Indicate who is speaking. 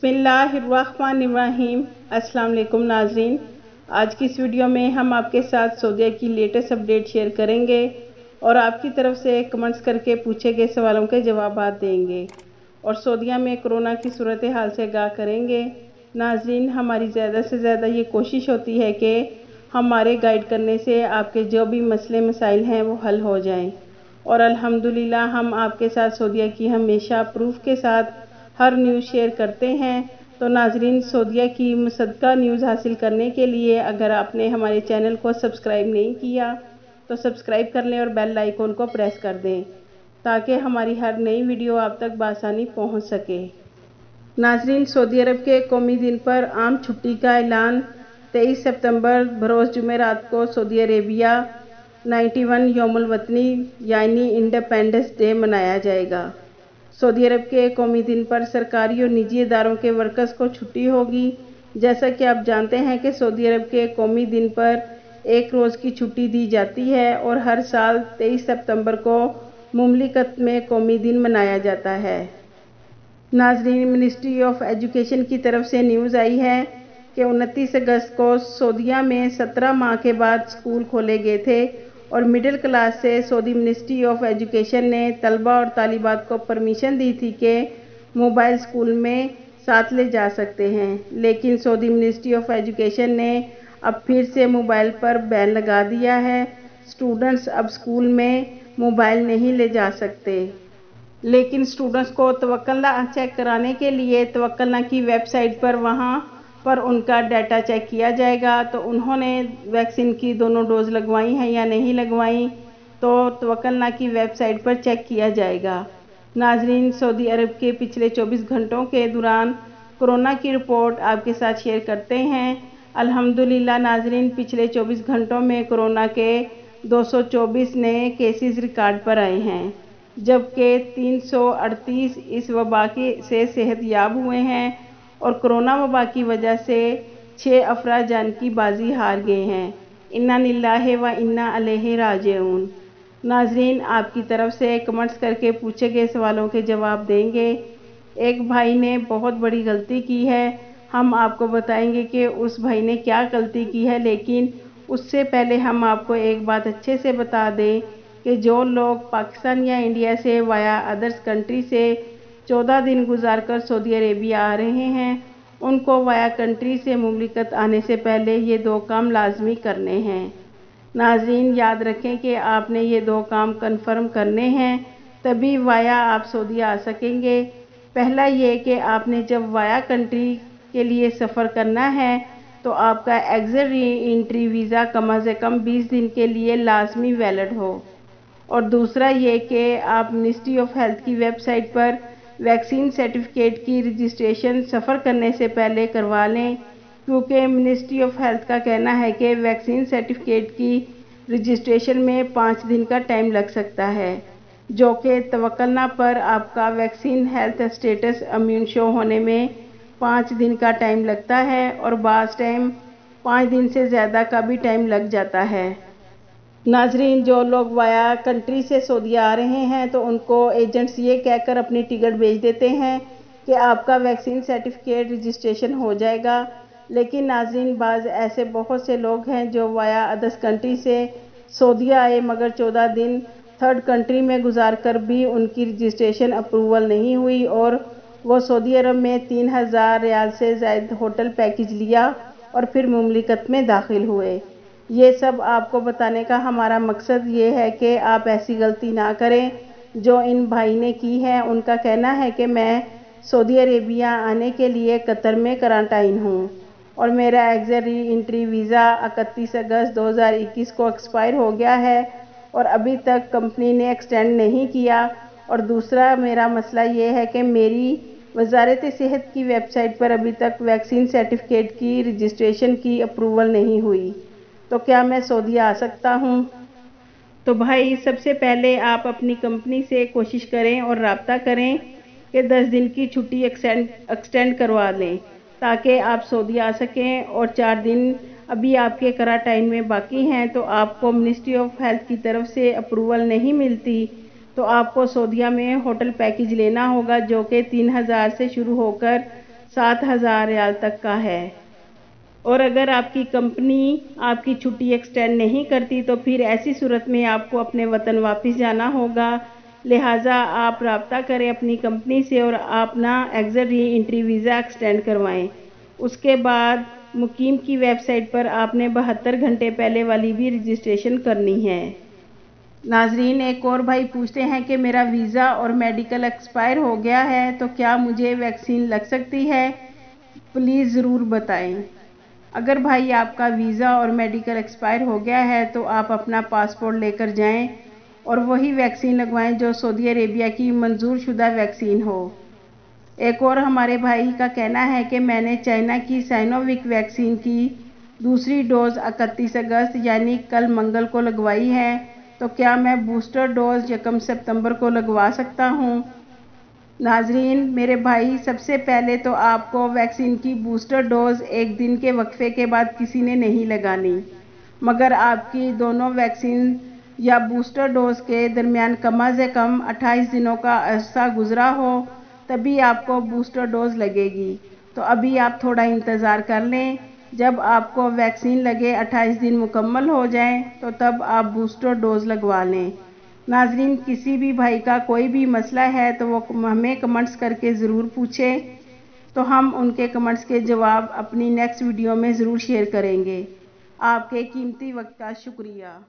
Speaker 1: बिस्मिल्लाहिर्रहमानिर्रहीम। अस्सलाम वालेकुम नाज़रीन, आज की इस वीडियो में हम आपके साथ सऊदीया की लेटेस्ट अपडेट शेयर करेंगे और आपकी तरफ से कमेंट्स करके पूछे गए सवालों के जवाब देंगे और सऊदीया में कोरोना की सूरत हाल से आगाह करेंगे। नाज़रीन, हमारी ज़्यादा से ज़्यादा ये कोशिश होती है कि हमारे गाइड करने से आपके जो भी मसले मसाइल हैं वो हल हो जाएं और अल्हम्दुलिल्लाह हम आपके साथ सऊदीया की हमेशा प्रूफ के साथ हर न्यूज़ शेयर करते हैं। तो नाजरीन, सऊदीया की मुसद्दक़ा न्यूज़ हासिल करने के लिए अगर आपने हमारे चैनल को सब्सक्राइब नहीं किया तो सब्सक्राइब कर लें और बेल आइकन को प्रेस कर दें ताकि हमारी हर नई वीडियो आप तक बआसानी पहुंच सके। नाजरीन, सऊदी अरब के कौमी दिन पर आम छुट्टी का ऐलान 23 सितंबर बरोज़ जुमेरात को सऊदी अरेबिया 91 यौमुल वतनी यानी इंडिपेंडेंस डे मनाया जाएगा। सऊदी अरब के कौमी दिन पर सरकारी और निजी इदारों के वर्कर्स को छुट्टी होगी। जैसा कि आप जानते हैं कि सऊदी अरब के कौमी दिन पर एक रोज़ की छुट्टी दी जाती है और हर साल 23 सितंबर को मुमलिकत में कौमी दिन मनाया जाता है। नाजरीन, मिनिस्ट्री ऑफ एजुकेशन की तरफ से न्यूज़ आई है कि 29 अगस्त को सऊदीया में 17 माह के बाद स्कूल खोले गए थे और मिडिल क्लास से सऊदी मिनिस्ट्री ऑफ एजुकेशन ने तलबा और तालिबात को परमिशन दी थी कि मोबाइल स्कूल में साथ ले जा सकते हैं, लेकिन सऊदी मिनिस्ट्री ऑफ एजुकेशन ने अब फिर से मोबाइल पर बैन लगा दिया है। स्टूडेंट्स अब स्कूल में मोबाइल नहीं ले जा सकते, लेकिन स्टूडेंट्स को तवक्कुलना चेक कराने के लिए तवक्कुलना की वेबसाइट पर वहाँ पर उनका डाटा चेक किया जाएगा। तो उन्होंने वैक्सीन की दोनों डोज लगवाई हैं या नहीं लगवाई तो तवक्कुलना की वेबसाइट पर चेक किया जाएगा। नाजरीन, सऊदी अरब के पिछले 24 घंटों के दौरान कोरोना की रिपोर्ट आपके साथ शेयर करते हैं। अल्हम्दुलिल्लाह नाजरीन, पिछले 24 घंटों में कोरोना के 224 नए केसेस रिकॉर्ड पर आए हैं, जबकि 338 इस वबा से सेहतयाब हुए हैं और कोरोना वबा की वजह से 6 अफराद जान की बाजी हार गए हैं। इन्ना लिल्लाहि व इन्ना अलैहि राजिऊन। नाजरीन, आपकी तरफ से कमेंट्स करके पूछे गए सवालों के जवाब देंगे। एक भाई ने बहुत बड़ी गलती की है, हम आपको बताएंगे कि उस भाई ने क्या गलती की है, लेकिन उससे पहले हम आपको एक बात अच्छे से बता दें कि जो लोग पाकिस्तान या इंडिया से वाया अदर्स कंट्री से 14 दिन गुजार कर सऊदी अरेबिया आ रहे हैं, उनको वाया कंट्री से मुमलिकत आने से पहले ये 2 काम लाजमी करने हैं। नाज़रीन, याद रखें कि आपने ये 2 काम कन्फर्म करने हैं, तभी वाया आप सऊदी आ सकेंगे। पहला ये कि आपने जब वाया कंट्री के लिए सफ़र करना है तो आपका एग्जिट री एंट्री वीज़ा कम से कम 20 दिन के लिए लाजमी वैलिड हो, और दूसरा ये कि आप मिनिस्ट्री ऑफ हेल्थ की वेबसाइट पर वैक्सीन सर्टिफिकेट की रजिस्ट्रेशन सफ़र करने से पहले करवा लें, क्योंकि मिनिस्ट्री ऑफ हेल्थ का कहना है कि वैक्सीन सर्टिफिकेट की रजिस्ट्रेशन में 5 दिन का टाइम लग सकता है, जो कि तवक्कुलना पर आपका vaccine health status immune show होने में 5 दिन का टाइम लगता है और बाज़ टाइम 5 दिन से ज़्यादा का भी टाइम लग जाता है। नाजरीन, जो लोग वाया कंट्री से सऊदी आ रहे हैं तो उनको एजेंट्स ये कहकर अपनी टिकट भेज देते हैं कि आपका वैक्सीन सर्टिफिकेट रजिस्ट्रेशन हो जाएगा, लेकिन नाजरीन, बाज़ ऐसे बहुत से लोग हैं जो वाया अदर्स कंट्री से सऊदी आए मगर 14 दिन थर्ड कंट्री में गुजार कर भी उनकी रजिस्ट्रेशन अप्रूवल नहीं हुई और वो सऊदी अरब में 3000 रियाल से ज़ायद होटल पैकेज लिया और फिर मुमलिकत में दाखिल हुए। ये सब आपको बताने का हमारा मकसद ये है कि आप ऐसी गलती ना करें जो इन भाई ने की है। उनका कहना है कि मैं सऊदी अरेबिया आने के लिए कतर में क्वारंटाइन हूँ और मेरा एग्जिट री एंट्री वीज़ा 31 अगस्त 2021 को एक्सपायर हो गया है और अभी तक कंपनी ने एक्सटेंड नहीं किया। और दूसरा मेरा मसला ये है कि मेरी वजारत सेहत की वेबसाइट पर अभी तक वैक्सीन सर्टिफिकेट की रजिस्ट्रेशन की अप्रूवल नहीं हुई, तो क्या मैं सऊदी आ सकता हूँ? तो भाई, सबसे पहले आप अपनी कंपनी से कोशिश करें और राब्ता करें कि 10 दिन की छुट्टी एक्सटेंड करवा लें ताकि आप सऊदी आ सकें, और 4 दिन अभी आपके क्वारंटाइन में बाकी हैं। तो आपको मिनिस्ट्री ऑफ हेल्थ की तरफ से अप्रूवल नहीं मिलती तो आपको सऊदीया में होटल पैकेज लेना होगा, जो कि 3000 से शुरू होकर 7,000 रियाल तक का है। और अगर आपकी कंपनी आपकी छुट्टी एक्सटेंड नहीं करती तो फिर ऐसी सूरत में आपको अपने वतन वापस जाना होगा। लिहाजा आप राब्ता करें अपनी कंपनी से और अपना exit re entry visa extend करवाएं। उसके बाद मुकीम की वेबसाइट पर आपने 72 घंटे पहले वाली भी रजिस्ट्रेशन करनी है। नाजरीन, एक और भाई पूछते हैं कि मेरा वीज़ा और मेडिकल एक्सपायर हो गया है तो क्या मुझे वैक्सीन लग सकती है, प्लीज़ ज़रूर बताएं। अगर भाई आपका वीज़ा और मेडिकल एक्सपायर हो गया है तो आप अपना पासपोर्ट लेकर जाएं और वही वैक्सीन लगवाएं जो सऊदी अरेबिया की मंजूर शुदा वैक्सीन हो। एक और हमारे भाई का कहना है कि मैंने चाइना की साइनोविक वैक्सीन की दूसरी डोज 31 अगस्त यानी कल मंगल को लगवाई है, तो क्या मैं बूस्टर डोज 1 सितंबर को लगवा सकता हूँ? नाजरीन मेरे भाई, सबसे पहले तो आपको वैक्सीन की बूस्टर डोज एक दिन के वक्फे के बाद किसी ने नहीं लगानी, मगर आपकी दोनों वैक्सीन या बूस्टर डोज के दरमियान कम से कम 28 दिनों का अरसा गुजरा हो तभी आपको बूस्टर डोज लगेगी। तो अभी आप थोड़ा इंतज़ार कर लें, जब आपको वैक्सीन लगे 28 दिन मुकम्मल हो जाएं तो तब आप बूस्टर डोज लगवा लें। नाजरीन, किसी भी भाई का कोई भी मसला है तो वो हमें कमेंट्स करके ज़रूर पूछें, तो हम उनके कमेंट्स के जवाब अपनी नेक्स्ट वीडियो में ज़रूर शेयर करेंगे। आपके कीमती वक्त का शुक्रिया।